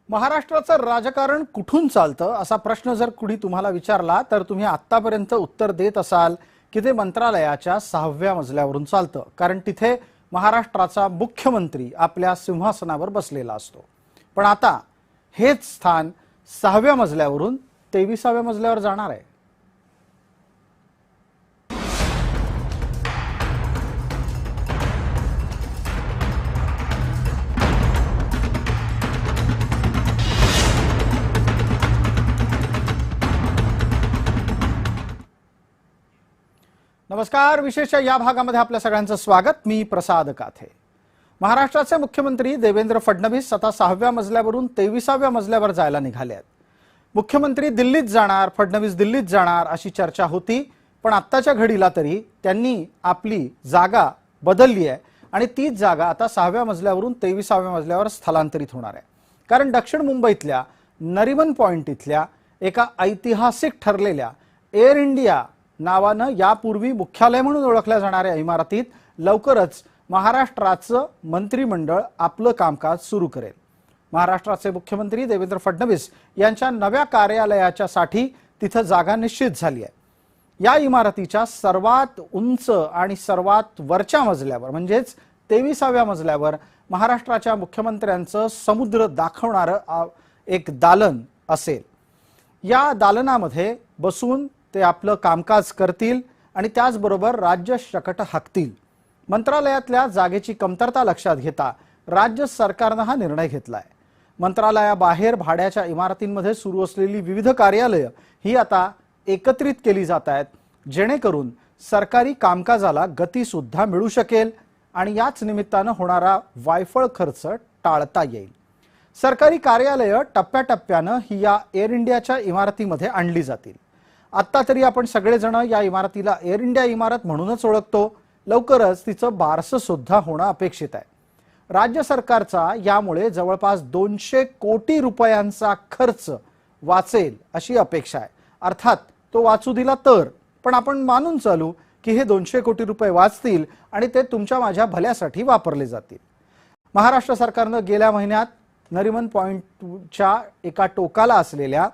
महाराष्ट्राचं राजकारण कुठून चालतं असा प्रश्न जर कुणी तुम्हाला विचारला तर तुम्ही आतापर्यंत उत्तर देत असाल की ते मंत्रालयाच्या 6व्या मजल्यावरून चालतं, कारण तिथे महाराष्ट्राचा मुख्यमंत्री आपल्या सिंहासनावर बसलेला असतो। पण आता हेच स्थान 6व्या मजल्यावरून 23व्या मजल्यावर जाणार आहे। नमस्कार, विशेष या भागामध्ये आपल्या सगळ्यांचं स्वागत। मी प्रसाद काथे। महाराष्ट्राचे मुख्यमंत्री देवेंद्र फडणवीस आता 6व्या मजल्यावरून 23व्या मजल्यावर जायला निघाले आहेत। मुख्यमंत्री दिल्लीत जाणार, फडणवीस दिल्लीत जाणार अशी चर्चा होती, पण आत्ताच्या घडीला तरी त्यांनी आपली जागा बदलली आहे आणि तीच जागा आता 6व्या मजल्यावरून 23व्या मजल्यावर स्थलांतरित होणार आहे। कारण दक्षिण मुंबईतल्या नरिमन पॉइंट इथल्या एका ऐतिहासिक ठरलेल्या एअर इंडिया नावानं यापूर्वी मुख्यालय म्हणून ओळखल्या जाणाऱ्या इमारतीत लवकरच महाराष्ट्राचं मंत्रिमंडळ आपलं कामकाज सुरू करेल। महाराष्ट्राचे मुख्यमंत्री देवेंद्र फडणवीस यांच्या नव्या कार्यालयाच्यासाठी तिथं जागा निश्चित झाली आहे। या इमारतीच्या सर्वात उंच आणि सर्वात वरच्या मजल्यावर म्हणजेच 23व्या मजल्यावर महाराष्ट्राच्या मुख्यमंत्र्यांचं समुद्र दाखवणारं एक दालन असेल। या दालनामध्ये बसून ते आपलं कामकाज करतील आणि त्याचबरोबर राज्य शकट हाकतील। मंत्रालयातल्या जागेची कमतरता लक्षात घेता राज्य सरकारनं हा निर्णय घेतलाय। मंत्रालयाबाहेर भाड्याच्या इमारतींमध्ये सुरू असलेली विविध कार्यालयं ही आता एकत्रित केली जात आहेत, जेणेकरून सरकारी कामकाजाला गती सुद्धा मिळू शकेल आणि याच निमित्तानं होणारा वायफळ खर्च टाळता येईल। सरकारी कार्यालयं टप्प्याटप्प्यानं ही या एअर इंडियाच्या इमारतीमध्ये आणली जातील। आता तरी आपण सगळेजण या इमारतीला एअर इंडिया इमारत म्हणूनच ओळखतो। लवकरच तिचं बारसं सुद्धा होणं अपेक्षित आहे। राज्य सरकारचा यामुळे जवळपास 200 कोटी रुपयांचा खर्च वाचेल अशी अपेक्षा आहे। अर्थात तो वाचू दिला तर, पण आपण मानून चालू की हे 200 कोटी रुपये वाचतील आणि ते तुमच्या माझ्या भल्यासाठी वापरले जातील। महाराष्ट्र सरकारनं गेल्या महिन्यात नरिमन पॉइंटच्या एका टोकाला असलेल्या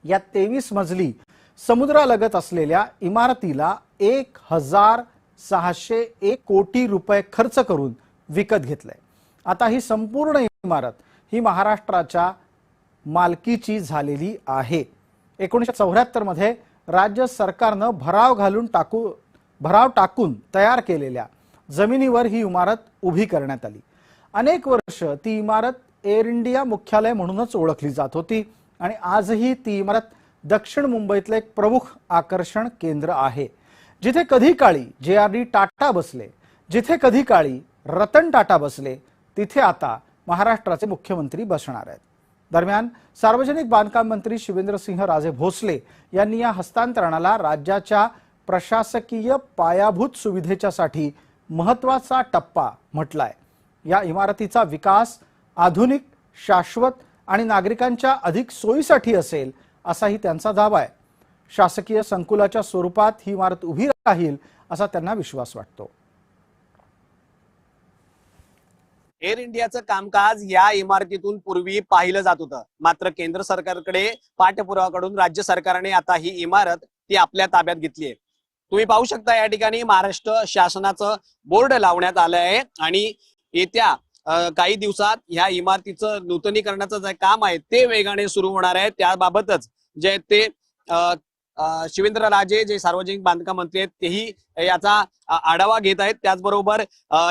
या 23 मजली समुद्रालगत असलेल्या इमारतीला 1601 कोटी रुपये खर्च करून विकत घेतलंय। आता ही संपूर्ण इमारत ही महाराष्ट्राच्या मालकीची झालेली आहे। 1974 मध्ये राज्य सरकारनं भराव टाकून तयार केलेल्या जमिनीवर ही इमारत उभी करण्यात आली। अनेक वर्ष ती इमारत एअर इंडिया मुख्यालय म्हणूनच ओळखली जात होती आणि आजही ती इमारत दक्षिण मुंबईतले एक प्रमुख आकर्षण केंद्र आहे, जिथे कधी काळी JRD टाटा बसले, जिथे कधी काळी रतन टाटा बसले, तिथे आता महाराष्ट्राचे मुख्यमंत्री बसणार आहेत। दरम्यान सार्वजनिक बांधकाम मंत्री शिवेंद्रसिंहराजे भोसले यांनी या हस्तांतरणाला राज्याच्या प्रशासकीय पायाभूत सुविधेच्यासाठी महत्त्वाचा टप्पा म्हटलाय। या इमारतीचा विकास आधुनिक, शाश्वत आणि नागरिकांच्या अधिक सोयीसाठी असेल असाही त्यांचा दावा आहे। शासकीय संकुलाच्या स्वरूपात ही इमारत उभी राहील असा त्यांना विश्वास वाटतो। एअर इंडियाचं कामकाज या इमारतीतून पूर्वी पाहिलं जात होतं, मात्र केंद्र सरकारकडे पाठपुरावाकडून राज्य सरकारने आता ही इमारत ती आपल्या ताब्यात घेतली आहे। तुम्ही पाहू शकता या ठिकाणी महाराष्ट्र शासनाचं बोर्ड लावण्यात आलं आहे आणि येत्या काही दिवसात ह्या इमारतीचं नूतनीकरणाचं जे काम आहे ते वेगाने सुरू होणार आहे। त्याबाबतच जे ते शिवेंद्रराजे जे सार्वजनिक बांधकाम मंत्री आहेत तेही याचा आढावा घेत आहेत। त्याचबरोबर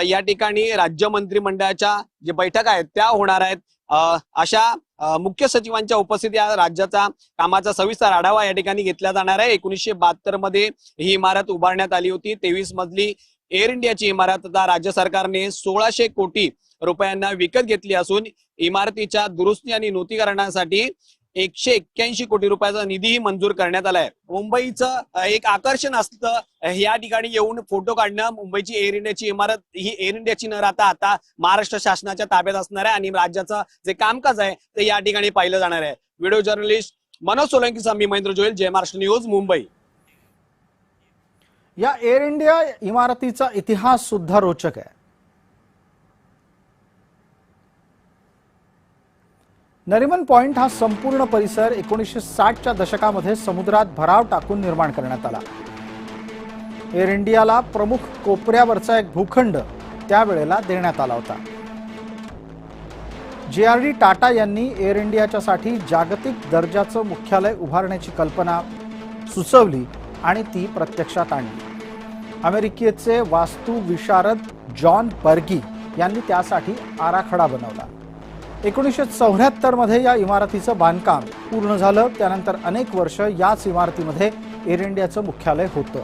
या ठिकाणी राज्य मंत्रिमंडळाच्या जे बैठका आहेत त्या होणार आहेत। अशा मुख्य सचिवांच्या उपस्थितीत या राज्याचा कामाचा सविस्तर आढावा या ठिकाणी घेतला जाणार आहे। 1972 मध्ये ही इमारत उभारण्यात आली होती। 23 मजली एअर इंडियाची इमारत आता राज्य सरकारने 1600 कोटी रुपयांना विकत घेतली असून इमारतीच्या दुरुस्ती आणि नूतनीकरणासाठी 181 कोटी रुपयाचा निधीही मंजूर करण्यात आलाय। मुंबईचं एक आकर्षण असतं या ठिकाणी येऊन फोटो काढणं। मुंबईची एअर इंडियाची इमारत ही एअर इंडियाची न राहता आता महाराष्ट्र शासनाच्या ताब्यात असणार आहे आणि राज्याचं जे कामकाज आहे ते या ठिकाणी पाहिलं जाणार आहे। व्हिडिओ जर्नलिस्ट मनोज सोलंकी, मी महेंद्र जोयल, जय महाराष्ट्र न्यूज, मुंबई। या एअर इंडिया इमारतीचा इतिहास सुद्धा रोचक आहे। नरिमन पॉइंट हा संपूर्ण परिसर 1960च्या दशकामध्ये समुद्रात भराव टाकून निर्माण करण्यात आला. एअर इंडियाला प्रमुख कोपऱ्यावरचा एक भूखंड त्यावेळेला देण्यात आला होता. JRD टाटा यांनी एअर इंडियाच्यासाठी जागतिक दर्जाचं मुख्यालय उभारण्याची कल्पना सुचवली आणि ती प्रत्यक्षात आणली. अमेरिकेचे वास्तुविशारद जॉन बर्गी यांनी त्यासाठी आराखडा बनवला. 1974 मध्ये या इमारतीचं बांधकाम पूर्ण झालं. त्यानंतर अनेक वर्ष याच इमारतीमध्ये एअर इंडियाचं मुख्यालय होतं.